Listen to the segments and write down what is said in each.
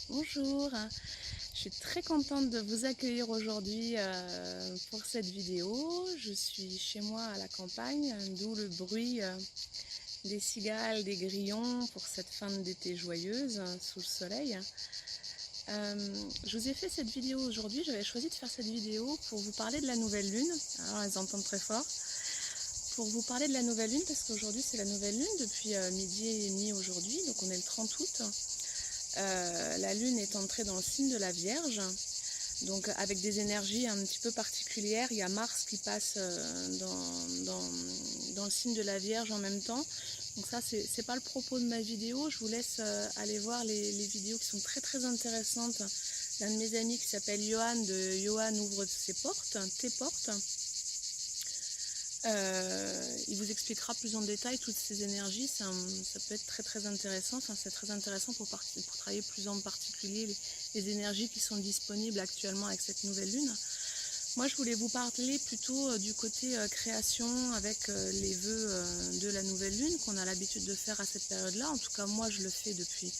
Bonjour, je suis très contente de vous accueillir aujourd'hui pour cette vidéo. Je suis chez moi à la campagne, d'où le bruit des cigales, des grillons pour cette fin d'été joyeuse sous le soleil. Je vous ai fait cette vidéo aujourd'hui, j'avais choisi de faire cette vidéo pour vous parler de la nouvelle lune. Alors elles entendent très fort. Pour vous parler de la nouvelle lune parce qu'aujourd'hui c'est la nouvelle lune depuis midi et demi aujourd'hui, donc on est le 30 août. La lune est entrée dans le signe de la Vierge, donc avec des énergies un petit peu particulières. Il y a Mars qui passe dans le signe de la Vierge en même temps. Donc ça, c'est pas le propos de ma vidéo. Je vous laisse aller voir les vidéos qui sont très très intéressantes d'un de mes amis qui s'appelle Johan, de Johan ouvre ses portes, tes portes. Il vous expliquera plus en détail toutes ces énergies. Ça peut être très très intéressant. Enfin, c'est très intéressant pour travailler plus en particulier les énergies qui sont disponibles actuellement avec cette nouvelle lune. Moi, je voulais vous parler plutôt du côté création avec les vœux de la nouvelle lune qu'on a l'habitude de faire à cette période-là. En tout cas, moi, je le fais depuis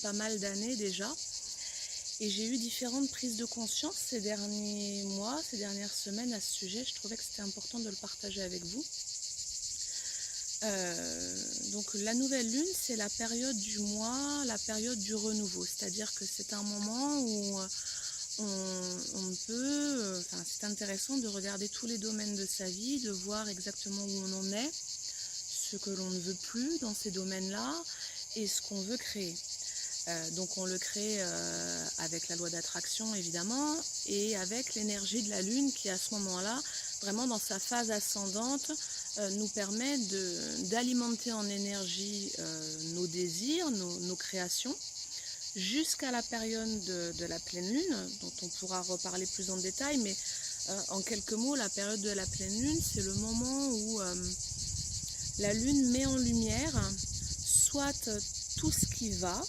pas mal d'années déjà. Et j'ai eu différentes prises de conscience ces derniers mois, ces dernières semaines à ce sujet. Je trouvais que c'était important de le partager avec vous. Donc la nouvelle lune, c'est la période du mois, la période du renouveau. C'est-à-dire que c'est un moment où on peut, c'est intéressant de regarder tous les domaines de sa vie, de voir exactement où on en est, ce que l'on ne veut plus dans ces domaines-là et ce qu'on veut créer. Donc on le crée avec la loi d'attraction évidemment et avec l'énergie de la lune qui à ce moment-là, vraiment dans sa phase ascendante, nous permet d'alimenter en énergie nos désirs, nos créations, jusqu'à la période de la pleine lune, dont on pourra reparler plus en détail, mais en quelques mots, la période de la pleine lune, c'est le moment où la lune met en lumière soit tout ce qui va,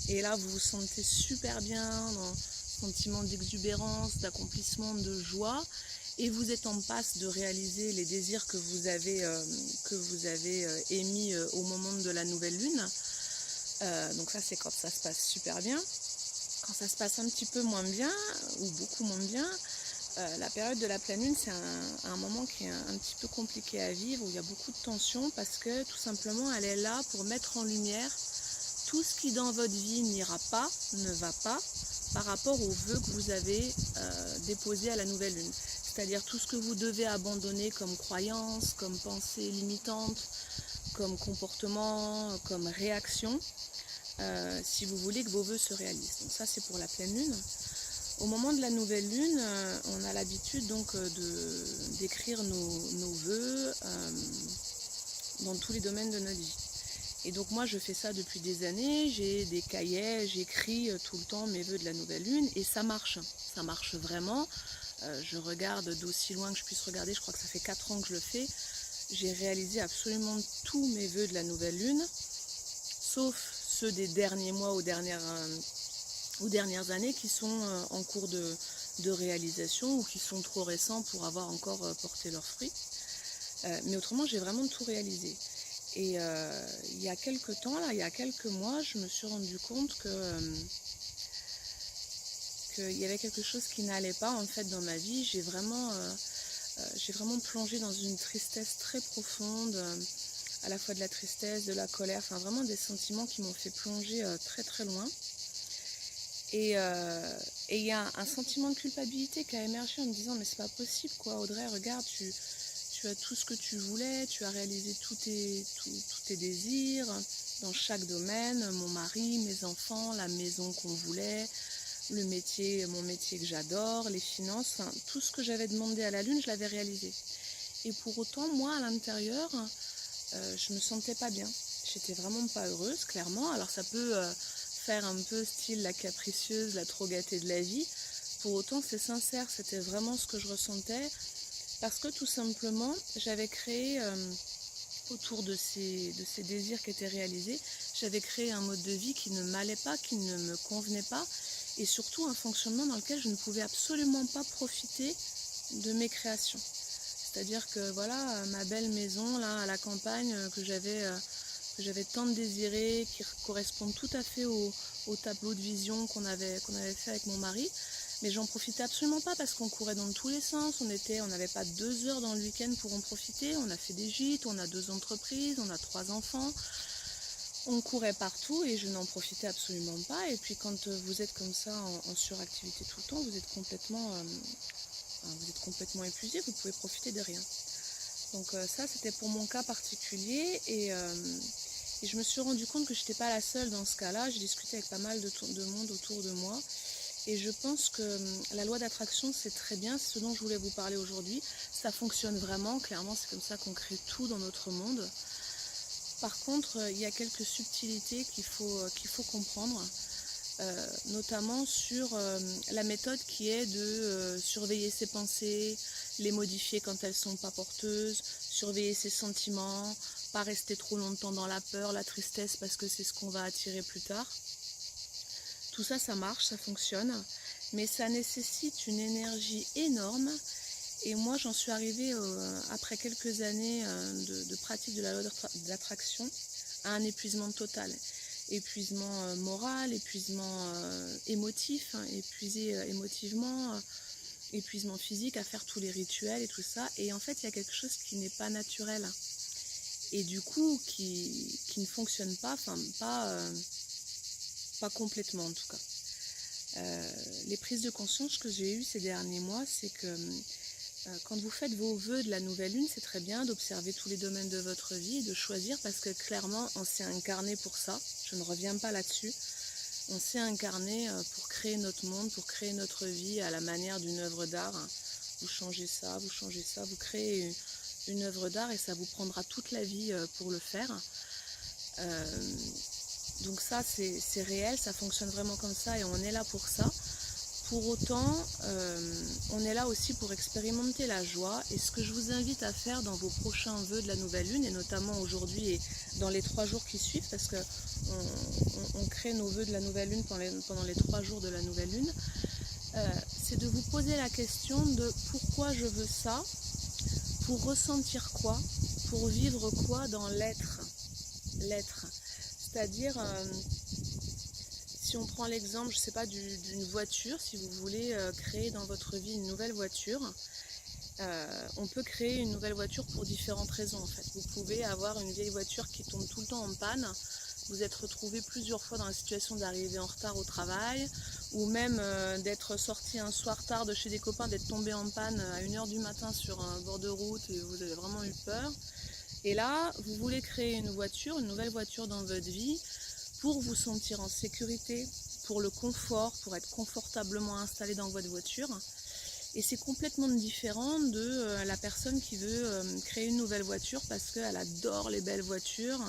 et là vous vous sentez super bien dans un sentiment d'exubérance, d'accomplissement, de joie, et vous êtes en passe de réaliser les désirs que vous avez émis au moment de la nouvelle lune. Donc ça c'est quand ça se passe super bien. Quand ça se passe un petit peu moins bien, ou beaucoup moins bien, la période de la pleine lune, c'est un moment qui est un petit peu compliqué à vivre, où il y a beaucoup de tension, parce que tout simplement, elle est là pour mettre en lumière tout ce qui dans votre vie n'ira pas, ne va pas, par rapport aux vœux que vous avez déposés à la nouvelle lune. C'est-à-dire tout ce que vous devez abandonner comme croyance, comme pensée limitante, comme comportement, comme réaction, si vous voulez que vos vœux se réalisent. Donc ça, c'est pour la pleine lune. Au moment de la nouvelle lune, on a l'habitude donc d'écrire nos vœux dans tous les domaines de notre vie. Et donc moi je fais ça depuis des années, j'ai des cahiers, j'écris tout le temps mes vœux de la nouvelle lune et ça marche vraiment. Je regarde d'aussi loin que je puisse regarder, je crois que ça fait 4 ans que je le fais. J'ai réalisé absolument tous mes vœux de la nouvelle lune, sauf ceux des derniers mois ou dernières années qui sont en cours de réalisation ou qui sont trop récents pour avoir encore porté leurs fruits. Mais autrement, j'ai vraiment tout réalisé. Et il y a quelques temps, là, il y a quelques mois, je me suis rendu compte qu'il y avait quelque chose qui n'allait pas en fait dans ma vie. J'ai vraiment plongé dans une tristesse très profonde, à la fois de la tristesse, de la colère, enfin vraiment des sentiments qui m'ont fait plonger très très loin. Et il y a un sentiment de culpabilité qui a émergé en me disant mais c'est pas possible quoi, Audrey, regarde, tu as tout ce que tu voulais, tu as réalisé tous tes désirs dans chaque domaine, mon mari, mes enfants, la maison qu'on voulait, le métier, mon métier que j'adore, les finances, enfin, tout ce que j'avais demandé à la lune, je l'avais réalisé. Et pour autant, moi, à l'intérieur, je me sentais pas bien. J'étais vraiment pas heureuse, clairement. Alors ça peut faire un peu style la capricieuse, la trop gâtée de la vie. Pour autant, c'est sincère, c'était vraiment ce que je ressentais. Parce que tout simplement, j'avais créé, autour de ces désirs qui étaient réalisés, j'avais créé un mode de vie qui ne m'allait pas, qui ne me convenait pas, et surtout un fonctionnement dans lequel je ne pouvais absolument pas profiter de mes créations. C'est-à-dire que voilà, ma belle maison là à la campagne que j'avais que j'avais tant désiré, qui correspondent tout à fait au tableau de vision qu'on avait fait avec mon mari. Mais j'en profitais absolument pas parce qu'on courait dans tous les sens. On n'avait pas 2 heures dans le week-end pour en profiter. On a fait des gîtes, on a 2 entreprises, on a 3 enfants. On courait partout et je n'en profitais absolument pas. Et puis quand vous êtes comme ça en suractivité tout le temps, vous êtes complètement épuisé, vous pouvez profiter de rien. Donc ça, c'était pour mon cas particulier. Et je me suis rendu compte que je n'étais pas la seule dans ce cas-là. J'ai discuté avec pas mal de monde autour de moi. Et je pense que la loi d'attraction, c'est très bien, c'est ce dont je voulais vous parler aujourd'hui. Ça fonctionne vraiment, clairement, c'est comme ça qu'on crée tout dans notre monde. Par contre, il y a quelques subtilités qu'il faut comprendre, notamment sur la méthode qui est de surveiller ses pensées, les modifier quand elles ne sont pas porteuses, surveiller ses sentiments, pas rester trop longtemps dans la peur, la tristesse, parce que c'est ce qu'on va attirer plus tard. Tout ça, ça marche, ça fonctionne, mais ça nécessite une énergie énorme. Et moi, j'en suis arrivée, après quelques années de pratique de la loi d'attraction, à un épuisement total. Épuisement moral, épuisement émotif, épuisé émotivement, épuisement physique, à faire tous les rituels et tout ça. Et en fait, il y a quelque chose qui n'est pas naturel. Et du coup, qui ne fonctionne pas, enfin, pas complètement en tout cas. Les prises de conscience que j'ai eues ces derniers mois, c'est que quand vous faites vos vœux de la nouvelle lune, c'est très bien d'observer tous les domaines de votre vie et de choisir, parce que clairement on s'est incarné pour ça, je ne reviens pas là-dessus. On s'est incarné pour créer notre monde, pour créer notre vie à la manière d'une œuvre d'art. Vous changez ça, vous créez une œuvre d'art et ça vous prendra toute la vie pour le faire. Donc ça, c'est réel, ça fonctionne vraiment comme ça et on est là pour ça. Pour autant, on est là aussi pour expérimenter la joie. Et ce que je vous invite à faire dans vos prochains vœux de la nouvelle lune, et notamment aujourd'hui et dans les 3 jours qui suivent, parce qu'on crée nos vœux de la nouvelle lune pendant les 3 jours de la nouvelle lune, c'est de vous poser la question de pourquoi je veux ça, pour ressentir quoi, pour vivre quoi dans l'être. C'est-à-dire, si on prend l'exemple, je ne sais pas, d'une voiture, si vous voulez créer dans votre vie une nouvelle voiture, on peut créer une nouvelle voiture pour différentes raisons en fait. Vous pouvez avoir une vieille voiture qui tombe tout le temps en panne, vous êtes retrouvé plusieurs fois dans la situation d'arriver en retard au travail, ou même d'être sorti un soir tard de chez des copains, d'être tombé en panne à 1h du matin sur un bord de route et vous avez vraiment eu peur. Et là, vous voulez créer une nouvelle voiture dans votre vie pour vous sentir en sécurité, pour le confort, pour être confortablement installé dans votre voiture. Et c'est complètement différent de la personne qui veut créer une nouvelle voiture parce qu'elle adore les belles voitures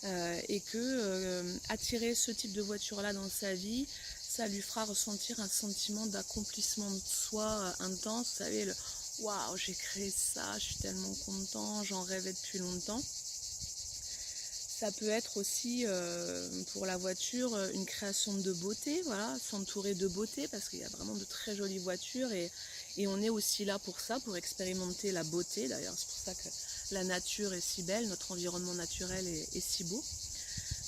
et que attirer ce type de voiture-là dans sa vie, ça lui fera ressentir un sentiment d'accomplissement de soi intense. Vous savez, le « waouh, j'ai créé ça, je suis tellement content, j'en rêvais depuis longtemps ». Ça peut être aussi pour la voiture une création de beauté, voilà, s'entourer de beauté parce qu'il y a vraiment de très jolies voitures et on est aussi là pour ça, pour expérimenter la beauté. D'ailleurs, c'est pour ça que la nature est si belle, notre environnement naturel est si beau.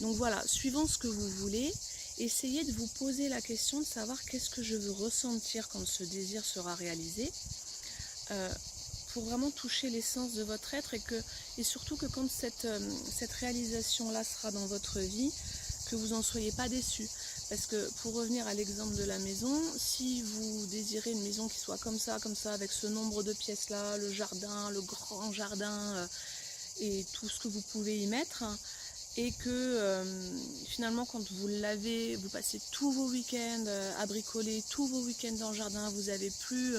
Donc voilà, suivant ce que vous voulez, essayez de vous poser la question de savoir qu'est-ce que je veux ressentir quand ce désir sera réalisé. Pour vraiment toucher l'essence de votre être et surtout que quand cette réalisation-là sera dans votre vie, que vous n'en soyez pas déçus. Parce que pour revenir à l'exemple de la maison, si vous désirez une maison qui soit comme ça, avec ce nombre de pièces-là, le jardin, le grand jardin et tout ce que vous pouvez y mettre, et que finalement quand vous l'avez, vous passez tous vos week-ends à bricoler, tous vos week-ends dans le jardin, vous n'avez plus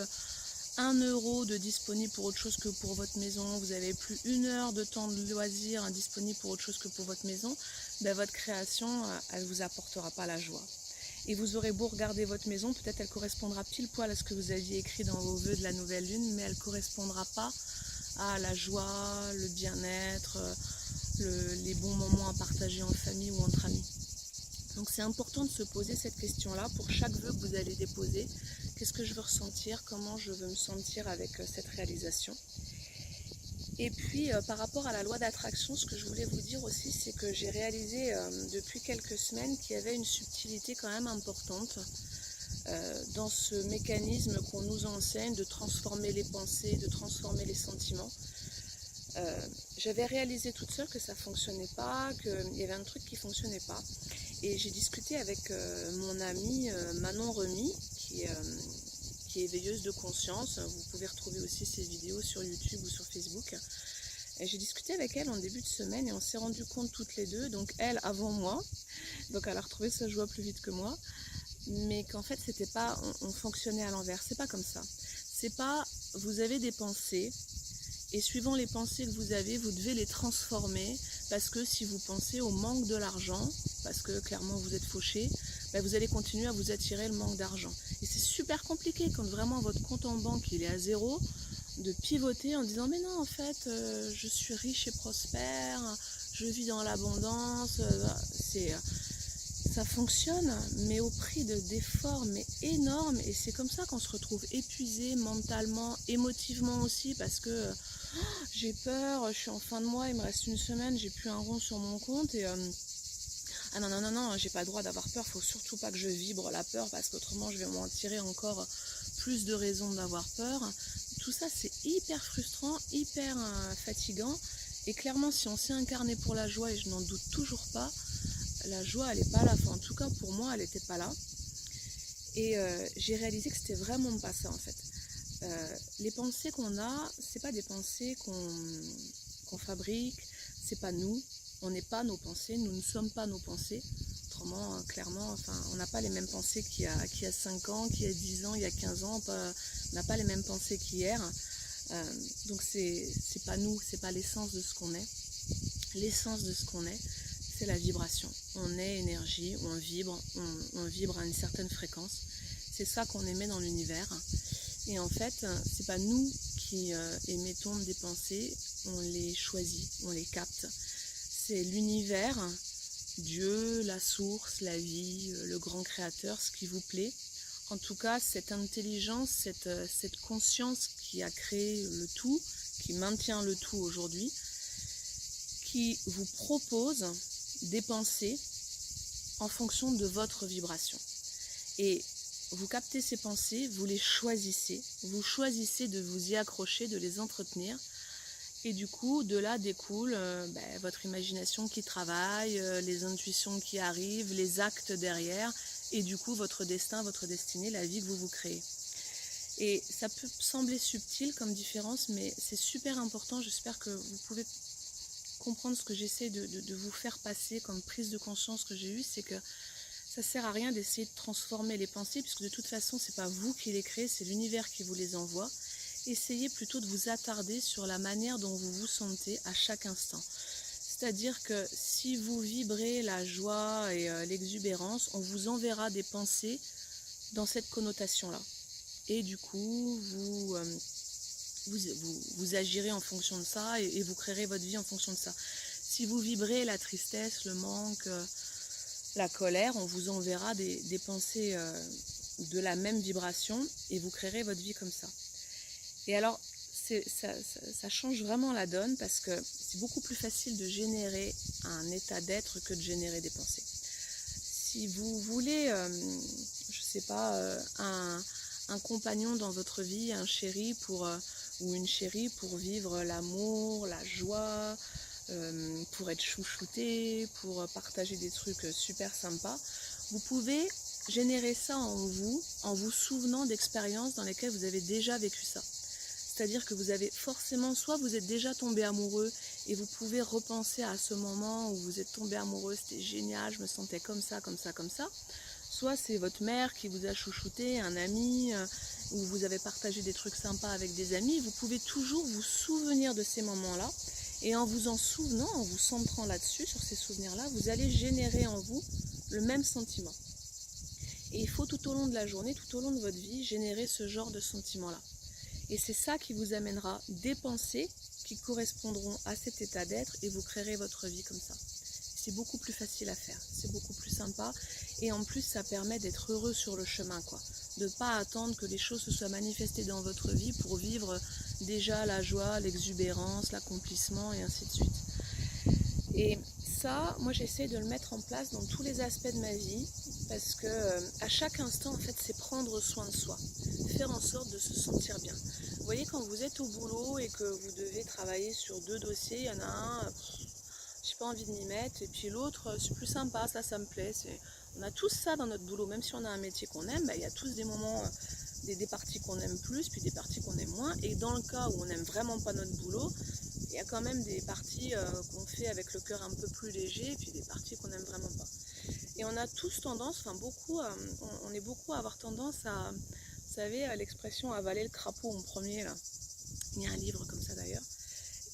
1 euro de disponible pour autre chose que pour votre maison, vous n'avez plus 1 heure de temps de loisir disponible pour autre chose que pour votre maison, ben votre création, elle ne vous apportera pas la joie. Et vous aurez beau regarder votre maison, peut-être elle correspondra pile poil à ce que vous aviez écrit dans vos vœux de la nouvelle lune, mais elle ne correspondra pas à la joie, le bien-être, les bons moments à partager en famille ou entre amis. Donc c'est important de se poser cette question-là pour chaque vœu que vous allez déposer. Qu'est-ce que je veux ressentir? Comment je veux me sentir avec cette réalisation? Et puis par rapport à la loi d'attraction, ce que je voulais vous dire aussi, c'est que j'ai réalisé depuis quelques semaines qu'il y avait une subtilité quand même importante dans ce mécanisme qu'on nous enseigne de transformer les pensées, de transformer les sentiments. J'avais réalisé toute seule que ça ne fonctionnait pas, qu'il y avait un truc qui ne fonctionnait pas. Et j'ai discuté avec mon amie Manon Remy, qui est éveilleuse de conscience. Vous pouvez retrouver aussi ses vidéos sur YouTube ou sur Facebook. Et j'ai discuté avec elle en début de semaine et on s'est rendu compte toutes les deux, donc elle avant moi, donc elle a retrouvé sa joie plus vite que moi, mais qu'en fait c'était pas, on fonctionnait à l'envers, c'est pas comme ça. C'est pas, vous avez des pensées, et suivant les pensées que vous avez, vous devez les transformer, parce que si vous pensez au manque de l'argent, parce que clairement vous êtes fauché, ben vous allez continuer à vous attirer le manque d'argent. Et c'est super compliqué quand vraiment votre compte en banque il est à zéro, de pivoter en disant mais non en fait je suis riche et prospère, je vis dans l'abondance, ça fonctionne mais au prix d'efforts mais énormes, et c'est comme ça qu'on se retrouve épuisé mentalement, émotivement aussi, parce que j'ai peur, je suis en fin de mois, il me reste une semaine, j'ai plus un rond sur mon compte et ah non, non, non, non, j'ai pas le droit d'avoir peur, faut surtout pas que je vibre la peur parce qu'autrement je vais m'en tirer encore plus de raisons d'avoir peur. Tout ça c'est hyper frustrant, hyper fatigant, et clairement si on s'est incarné pour la joie, et je n'en doute toujours pas, la joie elle est pas là, enfin en tout cas pour moi elle était pas là, et j'ai réalisé que c'était vraiment pas ça en fait. Les pensées qu'on a, c'est pas des pensées qu'on fabrique, c'est pas nous. On n'est pas nos pensées, nous ne sommes pas nos pensées. Autrement, clairement, enfin, on n'a pas les mêmes pensées qu'il y a 5 ans, qu'il y a 10 ans, il y a 15 ans. On n'a pas les mêmes pensées qu'hier. Donc c'est pas nous, c'est pas l'essence de ce qu'on est. L'essence de ce qu'on est, c'est la vibration. On est énergie, on vibre à une certaine fréquence. C'est ça qu'on émet dans l'univers. Et en fait, c'est pas nous qui émettons des pensées, on les choisit, on les capte. C'est l'univers, Dieu, la source, la vie, le grand créateur, ce qui vous plaît. En tout cas, cette intelligence, cette conscience qui a créé le tout, qui maintient le tout aujourd'hui, qui vous propose des pensées en fonction de votre vibration. Et vous captez ces pensées, vous les choisissez, vous choisissez de vous y accrocher, de les entretenir. Et du coup, de là découle votre imagination qui travaille, les intuitions qui arrivent, les actes derrière, et du coup votre destin, votre destinée, la vie que vous vous créez. Et ça peut sembler subtil comme différence, mais c'est super important. J'espère que vous pouvez comprendre ce que j'essaie de vous faire passer comme prise de conscience que j'ai eue, c'est que ça sert à rien d'essayer de transformer les pensées, puisque de toute façon, c'est pas vous qui les créez, c'est l'univers qui vous les envoie. Essayez plutôt de vous attarder sur la manière dont vous vous sentez à chaque instant. C'est-à-dire que si vous vibrez la joie et l'exubérance, on vous enverra des pensées dans cette connotation-là. Et du coup, vous agirez en fonction de ça et vous créerez votre vie en fonction de ça. Si vous vibrez la tristesse, le manque, la colère, on vous enverra des pensées de la même vibration et vous créerez votre vie comme ça. Et alors, ça change vraiment la donne parce que c'est beaucoup plus facile de générer un état d'être que de générer des pensées. Si vous voulez, je sais pas, un compagnon dans votre vie, un chéri ou une chérie pour vivre l'amour, la joie, pour être chouchouté, pour partager des trucs super sympas, vous pouvez générer ça en vous souvenant d'expériences dans lesquelles vous avez déjà vécu ça. C'est-à-dire que vous avez forcément, soit vous êtes déjà tombé amoureux et vous pouvez repenser à ce moment où vous êtes tombé amoureux, c'était génial, je me sentais comme ça, comme ça, comme ça. Soit c'est votre mère qui vous a chouchouté, un ami, où vous avez partagé des trucs sympas avec des amis. Vous pouvez toujours vous souvenir de ces moments-là. Et en vous en souvenant, en vous centrant là-dessus, sur ces souvenirs-là, vous allez générer en vous le même sentiment. Et il faut tout au long de la journée, tout au long de votre vie, générer ce genre de sentiment-là. Et c'est ça qui vous amènera des pensées qui correspondront à cet état d'être et vous créerez votre vie comme ça. C'est beaucoup plus facile à faire, c'est beaucoup plus sympa et en plus ça permet d'être heureux sur le chemin, quoi. De ne pas attendre que les choses se soient manifestées dans votre vie pour vivre déjà la joie, l'exubérance, l'accomplissement et ainsi de suite. Et ça, moi j'essaie de le mettre en place dans tous les aspects de ma vie parce que à chaque instant en fait c'est prendre soin de soi, faire en sorte de se sentir bien. Vous voyez quand vous êtes au boulot et que vous devez travailler sur 2 dossiers, il y en a un, j'ai pas envie de m'y mettre, et puis l'autre c'est plus sympa, ça me plaît. On a tous ça dans notre boulot, même si on a un métier qu'on aime, bah, il y a tous des moments, des parties qu'on aime plus, puis des parties qu'on aime moins, et dans le cas où on n'aime vraiment pas notre boulot, il y a quand même des parties qu'on fait avec le cœur un peu plus léger, et puis des parties qu'on n'aime vraiment pas. Et on a tous tendance, enfin beaucoup, on est beaucoup à avoir tendance à, vous savez, l'expression avaler le crapaud en premier, là. Il y a un livre comme ça d'ailleurs.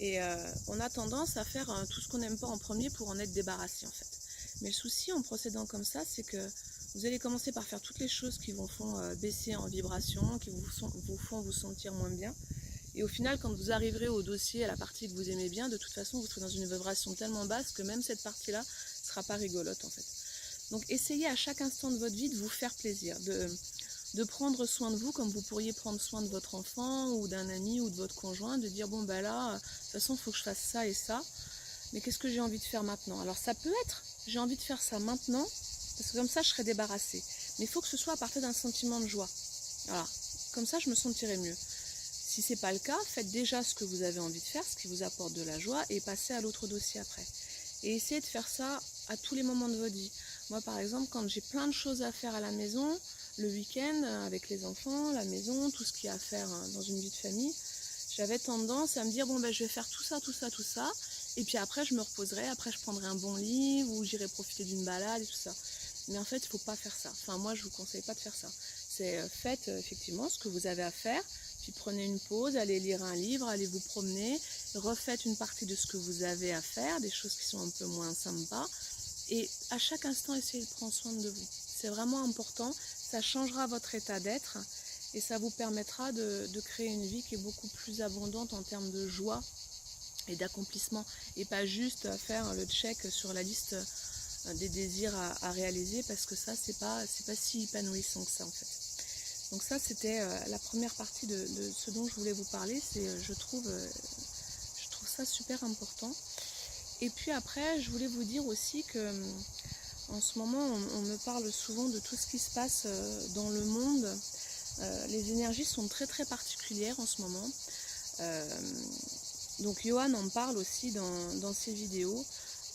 Et on a tendance à faire tout ce qu'on n'aime pas en premier pour en être débarrassé en fait. Mais le souci en procédant comme ça, c'est que vous allez commencer par faire toutes les choses qui vous font baisser en vibration, qui vous font vous sentir moins bien. Et au final, quand vous arriverez au dossier, à la partie que vous aimez bien, de toute façon, vous serez dans une vibration tellement basse que même cette partie-là ne sera pas rigolote en fait. Donc essayez à chaque instant de votre vie de vous faire plaisir, de prendre soin de vous comme vous pourriez prendre soin de votre enfant ou d'un ami ou de votre conjoint, de dire bon bah là, de toute façon il faut que je fasse ça et ça, mais qu'est-ce que j'ai envie de faire maintenant? Alors ça peut être, j'ai envie de faire ça maintenant, parce que comme ça je serai débarrassée, mais il faut que ce soit à partir d'un sentiment de joie. Voilà, comme ça je me sentirai mieux. Si c'est pas le cas, faites déjà ce que vous avez envie de faire, ce qui vous apporte de la joie, et passez à l'autre dossier après. Et essayez de faire ça à tous les moments de votre vie. Moi par exemple, quand j'ai plein de choses à faire à la maison, le week-end, avec les enfants, la maison, tout ce qu'il y a à faire dans une vie de famille, j'avais tendance à me dire, bon ben je vais faire tout ça, et puis après je me reposerai, après je prendrai un bon livre, ou j'irai profiter d'une balade et tout ça. Mais en fait, il ne faut pas faire ça. Enfin, moi, je ne vous conseille pas de faire ça. C'est faites effectivement ce que vous avez à faire, puis prenez une pause, allez lire un livre, allez vous promener, refaites une partie de ce que vous avez à faire, des choses qui sont un peu moins sympas, et à chaque instant, essayez de prendre soin de vous. C'est vraiment important, ça changera votre état d'être, et ça vous permettra de créer une vie qui est beaucoup plus abondante en termes de joie et d'accomplissement, et pas juste faire le check sur la liste des désirs à réaliser, parce que ça c'est pas si épanouissant que ça en fait. Donc ça c'était la première partie de ce dont je voulais vous parler. C'est je trouve ça super important. Et puis après je voulais vous dire aussi que en ce moment on me parle souvent de tout ce qui se passe dans le monde. Les énergies sont très très particulières en ce moment. Donc Johan en parle aussi dans ses vidéos.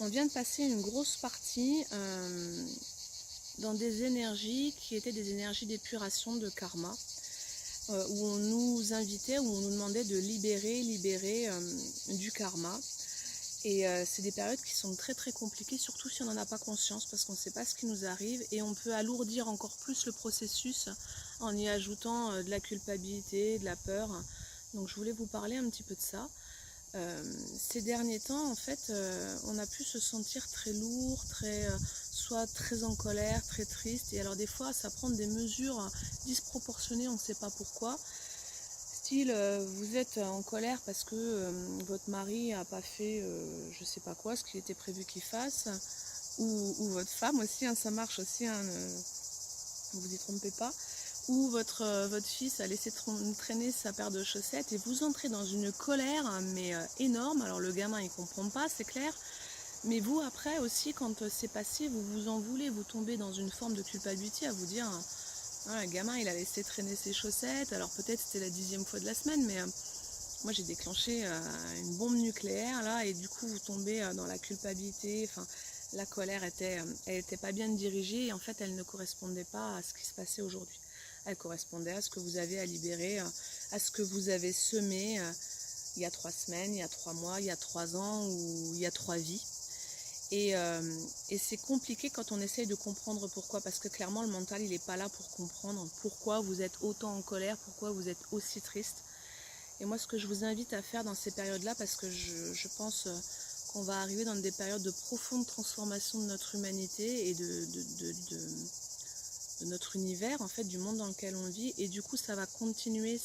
On vient de passer une grosse partie dans des énergies qui étaient des énergies d'épuration de karma, où on nous invitait, où on nous demandait de libérer du karma. Et c'est des périodes qui sont très très compliquées, surtout si on n'en a pas conscience, parce qu'on ne sait pas ce qui nous arrive, et on peut alourdir encore plus le processus en y ajoutant de la culpabilité, de la peur. Donc je voulais vous parler un petit peu de ça. Ces derniers temps, en fait, on a pu se sentir très lourd, soit très en colère, très triste. Et alors des fois, ça prend des mesures disproportionnées, on ne sait pas pourquoi. Style, vous êtes en colère parce que votre mari n'a pas fait je ne sais pas quoi, ce qu'il était prévu qu'il fasse. Ou votre femme aussi, hein, ça marche aussi, hein, ne vous y trompez pas. Ou votre fils a laissé traîner sa paire de chaussettes, et vous entrez dans une colère mais énorme. Alors le gamin il comprend pas, c'est clair, mais vous après aussi, quand c'est passé, vous vous en voulez, vous tombez dans une forme de culpabilité à vous dire ah, le gamin il a laissé traîner ses chaussettes, alors peut-être c'était la 10e fois de la semaine, mais moi j'ai déclenché une bombe nucléaire là, et du coup vous tombez dans la culpabilité. Enfin, la colère elle était pas bien dirigée, et en fait elle ne correspondait pas à ce qui se passait aujourd'hui. Elle correspondait à ce que vous avez à libérer, à ce que vous avez semé il y a 3 semaines, il y a 3 mois, il y a 3 ans, ou il y a 3 vies. Et c'est compliqué quand on essaye de comprendre pourquoi, parce que clairement le mental il n'est pas là pour comprendre pourquoi vous êtes autant en colère, pourquoi vous êtes aussi triste. Et moi ce que je vous invite à faire dans ces périodes-là, parce que je pense qu'on va arriver dans des périodes de profonde transformation de notre humanité et de notre univers, en fait, du monde dans lequel on vit, et du coup ça va continuer,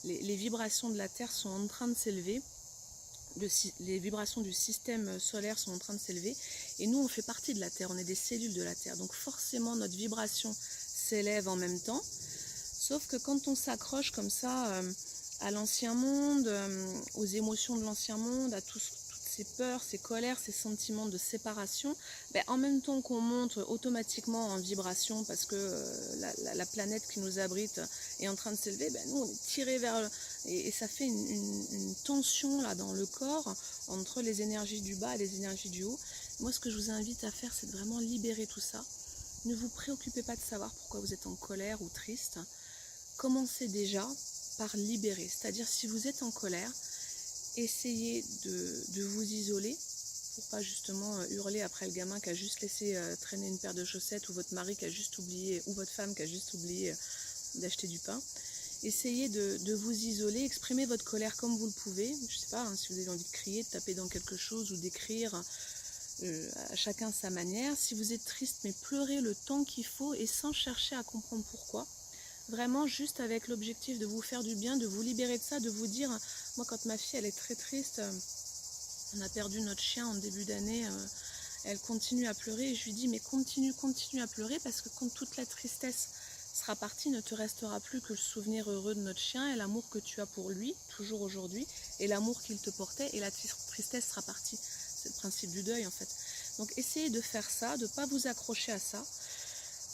les vibrations de la Terre sont en train de s'élever, les vibrations du système solaire sont en train de s'élever, et nous on fait partie de la Terre, on est des cellules de la Terre, donc forcément notre vibration s'élève en même temps, sauf que quand on s'accroche comme ça à l'ancien monde, aux émotions de l'ancien monde, à toutes ces peurs, ces colères, ces sentiments de séparation, en même temps qu'on monte automatiquement en vibration parce que la planète qui nous abrite est en train de s'élever, nous on est tiré vers et ça fait une tension là dans le corps entre les énergies du bas et les énergies du haut. Moi, ce que je vous invite à faire, c'est de vraiment libérer tout ça. Ne vous préoccupez pas de savoir pourquoi vous êtes en colère ou triste. Commencez déjà par libérer. C'est-à-dire, si vous êtes en colère, essayez de vous isoler pour pas justement hurler après le gamin qui a juste laissé traîner une paire de chaussettes, ou votre mari qui a juste oublié, ou votre femme qui a juste oublié d'acheter du pain. Essayez de vous isoler, exprimez votre colère comme vous le pouvez. Je sais pas, si vous avez envie de crier, de taper dans quelque chose ou d'écrire, à chacun sa manière. Si vous êtes triste, mais pleurez le temps qu'il faut et sans chercher à comprendre pourquoi. Vraiment juste avec l'objectif de vous faire du bien, de vous libérer de ça, de vous dire, moi quand ma fille elle est très triste, on a perdu notre chien en début d'année, elle continue à pleurer et je lui dis mais continue à pleurer parce que quand toute la tristesse sera partie, ne te restera plus que le souvenir heureux de notre chien et l'amour que tu as pour lui, toujours aujourd'hui, et l'amour qu'il te portait, et la tristesse sera partie. C'est le principe du deuil en fait. Donc essayez de faire ça, de ne pas vous accrocher à ça,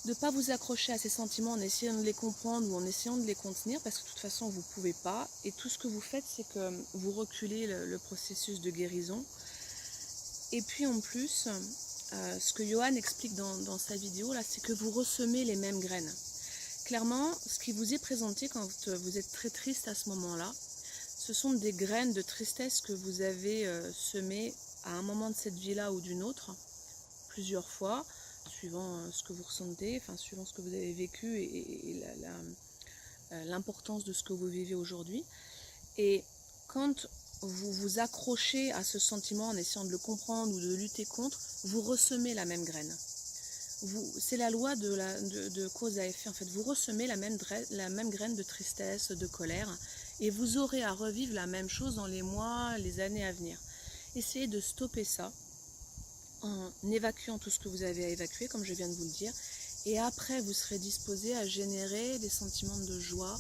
de ne pas vous accrocher à ces sentiments en essayant de les comprendre ou en essayant de les contenir, parce que de toute façon vous ne pouvez pas, et tout ce que vous faites c'est que vous reculez le processus de guérison. Et puis en plus, ce que Johan explique dans sa vidéo là, c'est que vous ressemez les mêmes graines. Clairement, ce qui vous est présenté quand vous êtes très triste à ce moment-là, ce sont des graines de tristesse que vous avez semées à un moment de cette vie-là ou d'une autre, plusieurs fois, suivant ce que vous ressentez, enfin suivant ce que vous avez vécu et l'importance de ce que vous vivez aujourd'hui. Et quand vous vous accrochez à ce sentiment en essayant de le comprendre ou de lutter contre, vous ressemez la même graine. C'est la loi de cause à effet. En fait, vous ressemez la même graine de tristesse, de colère, et vous aurez à revivre la même chose dans les mois, les années à venir. Essayez de stopper ça en évacuant tout ce que vous avez à évacuer, comme je viens de vous le dire, et après vous serez disposé à générer des sentiments de joie,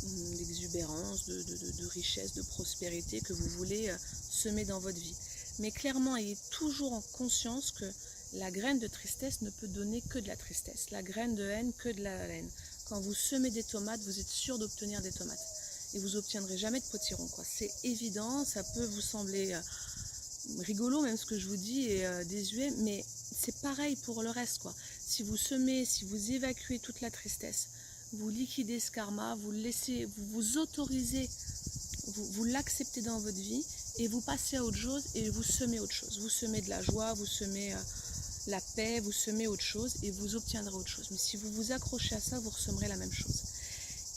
d'exubérance, de richesse, de prospérité que vous voulez semer dans votre vie. Mais clairement, ayez toujours en conscience que la graine de tristesse ne peut donner que de la tristesse, la graine de haine que de la haine. Quand vous semez des tomates, vous êtes sûr d'obtenir des tomates. Et vous n'obtiendrez jamais de potiron, quoi. C'est évident, ça peut vous sembler rigolo même ce que je vous dis et désuet, mais c'est pareil pour le reste, quoi. Si vous semez, si vous évacuez toute la tristesse, vous liquidez ce karma, vous le laissez, vous autorisez, vous l'acceptez dans votre vie et vous passez à autre chose et vous semez autre chose. Vous semez de la joie, vous semez la paix, vous semez autre chose et vous obtiendrez autre chose. Mais si vous vous accrochez à ça, vous ressemerez la même chose.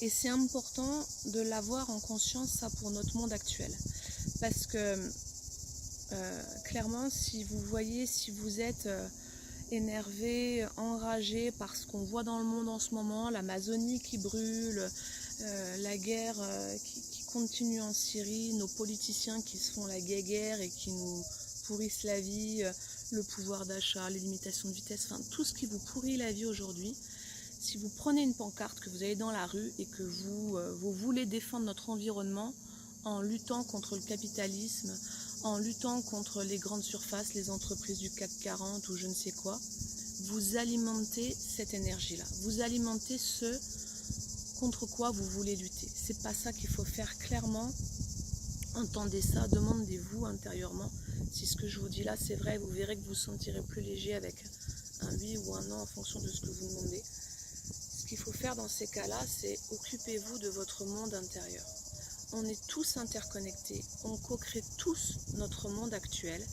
Et c'est important de l'avoir en conscience, ça, pour notre monde actuel. Parce que clairement, si vous voyez, si vous êtes énervé, enragé par ce qu'on voit dans le monde en ce moment, l'Amazonie qui brûle, la guerre qui continue en Syrie, nos politiciens qui se font la guéguerre et qui nous pourrissent la vie, le pouvoir d'achat, les limitations de vitesse, enfin tout ce qui vous pourrit la vie aujourd'hui. Si vous prenez une pancarte, que vous allez dans la rue et que vous voulez défendre notre environnement en luttant contre le capitalisme, en luttant contre les grandes surfaces, les entreprises du CAC 40 ou je ne sais quoi, vous alimentez cette énergie-là. Vous alimentez ce contre quoi vous voulez lutter. C'est pas ça qu'il faut faire clairement. Entendez ça, demandez-vous intérieurement si ce que je vous dis là c'est vrai. Vous verrez que vous vous sentirez plus léger avec un oui ou un non en fonction de ce que vous demandez. Ce qu'il faut faire dans ces cas-là, c'est occupez-vous de votre monde intérieur. On est tous interconnectés, on co-crée tous notre monde actuel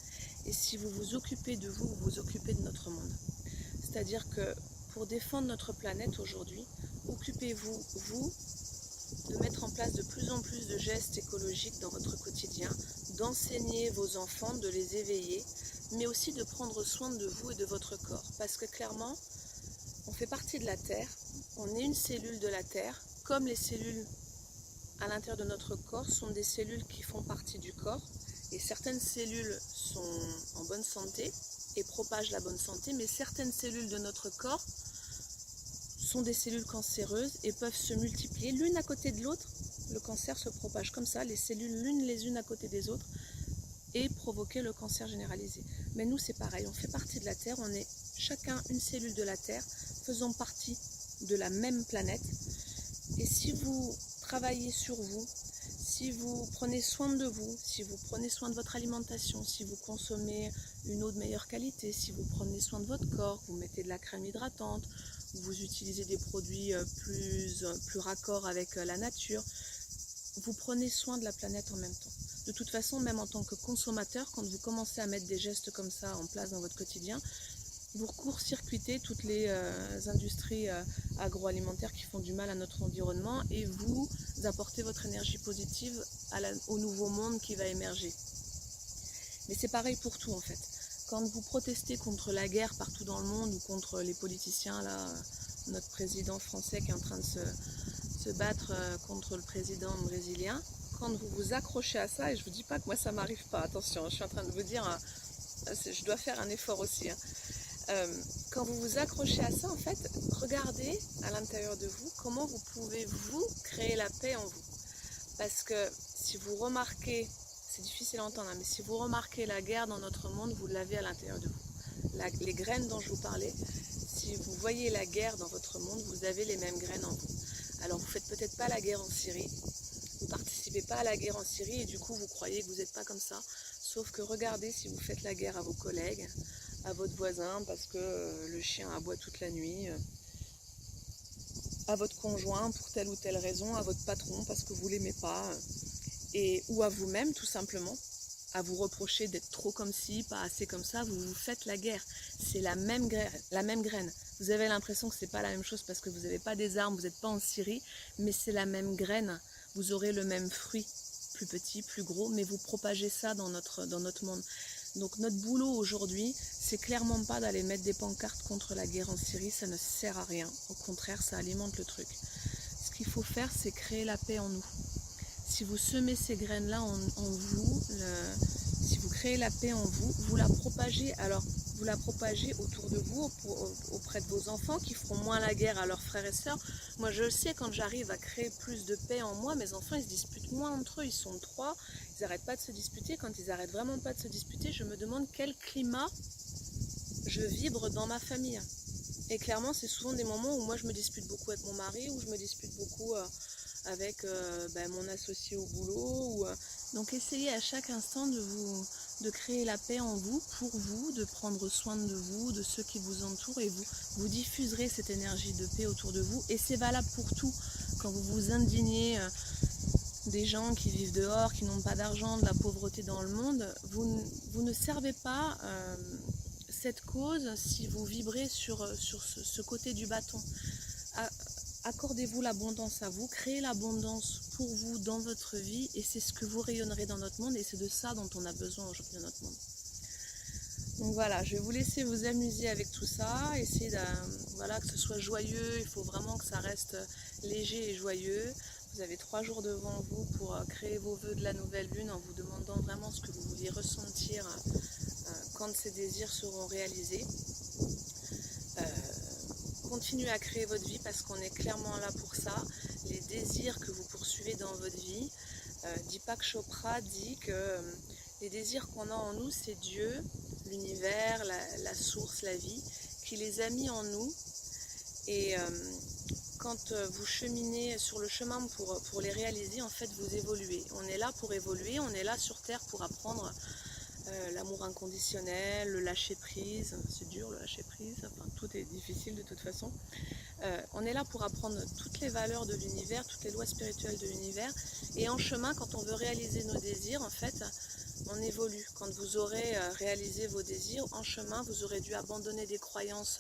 et si vous vous occupez de vous, vous vous occupez de notre monde. C'est-à-dire que pour défendre notre planète aujourd'hui, occupez-vous, vous, de mettre en place de plus en plus de gestes écologiques dans votre quotidien, d'enseigner vos enfants, de les éveiller, mais aussi de prendre soin de vous et de votre corps. Parce que clairement, on fait partie de la Terre, on est une cellule de la Terre, comme les cellules à l'intérieur de notre corps sont des cellules qui font partie du corps et certaines cellules sont en bonne santé et propagent la bonne santé, mais certaines cellules de notre corps sont des cellules cancéreuses et peuvent se multiplier l'une à côté de l'autre le cancer se propage comme ça, les cellules l'une les unes à côté des autres, et provoquer le cancer généralisé. Mais nous c'est pareil, on fait partie de la Terre, on est chacun une cellule de la Terre, faisant partie de la même planète. Et si vous travaillez sur vous, si vous prenez soin de vous, si vous prenez soin de votre alimentation, si vous consommez une eau de meilleure qualité, si vous prenez soin de votre corps, vous mettez de la crème hydratante, vous utilisez des produits plus raccords avec la nature, vous prenez soin de la planète en même temps. De toute façon, même en tant que consommateur, quand vous commencez à mettre des gestes comme ça en place dans votre quotidien, vous court-circuitez toutes les industries agroalimentaires qui font du mal à notre environnement et vous apportez votre énergie positive au nouveau monde qui va émerger. Mais c'est pareil pour tout en fait. Quand vous protestez contre la guerre partout dans le monde ou contre les politiciens, là, notre président français qui est en train de se battre contre le président brésilien, quand vous vous accrochez à ça, et je vous dis pas que moi ça m'arrive pas, attention, je suis en train de vous dire, je dois faire un effort aussi. Quand vous vous accrochez à ça, en fait, regardez à l'intérieur de vous comment vous pouvez vous créer la paix en vous. Parce que si vous remarquez, c'est difficile à entendre, mais si vous remarquez la guerre dans notre monde, vous l'avez à l'intérieur de vous. Les graines dont je vous parlais, si vous voyez la guerre dans votre monde, vous avez les mêmes graines en vous. Alors vous faites peut-être pas la guerre en Syrie, vous participez pas à la guerre en Syrie et du coup vous croyez que vous n'êtes pas comme ça. Sauf que regardez si vous faites la guerre à vos collègues, à votre voisin parce que le chien aboie toute la nuit, à votre conjoint pour telle ou telle raison, à votre patron parce que vous l'aimez pas, ou à vous-même tout simplement, à vous reprocher d'être trop comme ci, pas assez comme ça, vous vous faites la guerre. C'est la même graine. Vous avez l'impression que c'est pas la même chose parce que vous n'avez pas des armes, vous n'êtes pas en Syrie, mais c'est la même graine. Vous aurez le même fruit, plus petit, plus gros, mais vous propagez ça dans notre monde. Donc notre boulot aujourd'hui, c'est clairement pas d'aller mettre des pancartes contre la guerre en Syrie, ça ne sert à rien. Au contraire, ça alimente le truc. Ce qu'il faut faire, c'est créer la paix en nous. Si vous semez ces graines-là en vous, si vous créez la paix en vous, vous la propagez. Alors, vous la propagez autour de vous, auprès de vos enfants qui feront moins la guerre à leurs frères et sœurs. Moi, je le sais, quand j'arrive à créer plus de paix en moi, mes enfants, ils se disputent moins entre eux, ils sont 3, ils n'arrêtent pas de se disputer. Quand ils n'arrêtent vraiment pas de se disputer, je me demande quel climat je vibre dans ma famille. Et clairement, c'est souvent des moments où moi, je me dispute beaucoup avec mon mari, où je me dispute beaucoup avec mon associé au boulot. Donc, essayez à chaque instant de créer la paix en vous, pour vous, de prendre soin de vous, de ceux qui vous entourent, et vous diffuserez cette énergie de paix autour de vous. Et c'est valable pour tout. Quand vous vous indignez des gens qui vivent dehors, qui n'ont pas d'argent, de la pauvreté dans le monde, vous ne servez pas cette cause si vous vibrez sur ce côté du bâton. Accordez-vous l'abondance à vous, créez l'abondance pour vous dans votre vie, et c'est ce que vous rayonnerez dans notre monde, et c'est de ça dont on a besoin aujourd'hui dans notre monde. Donc voilà, je vais vous laisser vous amuser avec tout ça, essayer que ce soit joyeux, il faut vraiment que ça reste léger et joyeux. Vous avez 3 jours devant vous pour créer vos vœux de la nouvelle lune en vous demandant vraiment ce que vous vouliez ressentir quand ces désirs seront réalisés. Continuez à créer votre vie parce qu'on est clairement là pour ça. Les désirs que vous poursuivez dans votre vie, Deepak Chopra dit que les désirs qu'on a en nous, c'est Dieu, l'univers, la source, la vie, qui les a mis en nous. Et quand vous cheminez sur le chemin pour les réaliser, en fait, vous évoluez. On est là pour évoluer, on est là sur Terre pour apprendre l'amour inconditionnel, le lâcher prise. C'est dur le lâcher prise, enfin, tout est difficile de toute façon. On est là pour apprendre toutes les valeurs de l'univers, toutes les lois spirituelles de l'univers. Et en chemin, quand on veut réaliser nos désirs, en fait, on évolue. Quand vous aurez réalisé vos désirs, en chemin, vous aurez dû abandonner des croyances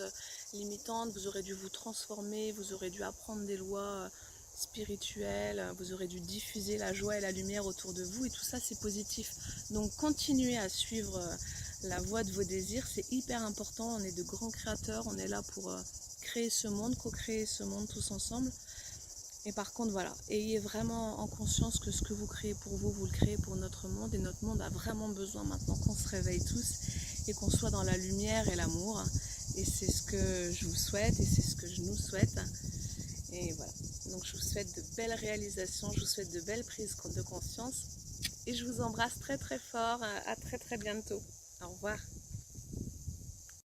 limitantes, vous aurez dû vous transformer, vous aurez dû apprendre des lois spirituelles, vous aurez dû diffuser la joie et la lumière autour de vous, et tout ça, c'est positif. Donc, continuez à suivre la voie de vos désirs, c'est hyper important. On est de grands créateurs, on est là pour créer ce monde, co-créer ce monde tous ensemble. Et par contre, voilà, ayez vraiment en conscience que ce que vous créez pour vous, vous le créez pour notre monde. Et notre monde a vraiment besoin maintenant qu'on se réveille tous et qu'on soit dans la lumière et l'amour. Et c'est ce que je vous souhaite et c'est ce que je nous souhaite. Et voilà. Donc je vous souhaite de belles réalisations, je vous souhaite de belles prises de conscience. Et je vous embrasse très très fort. À très très bientôt. Au revoir.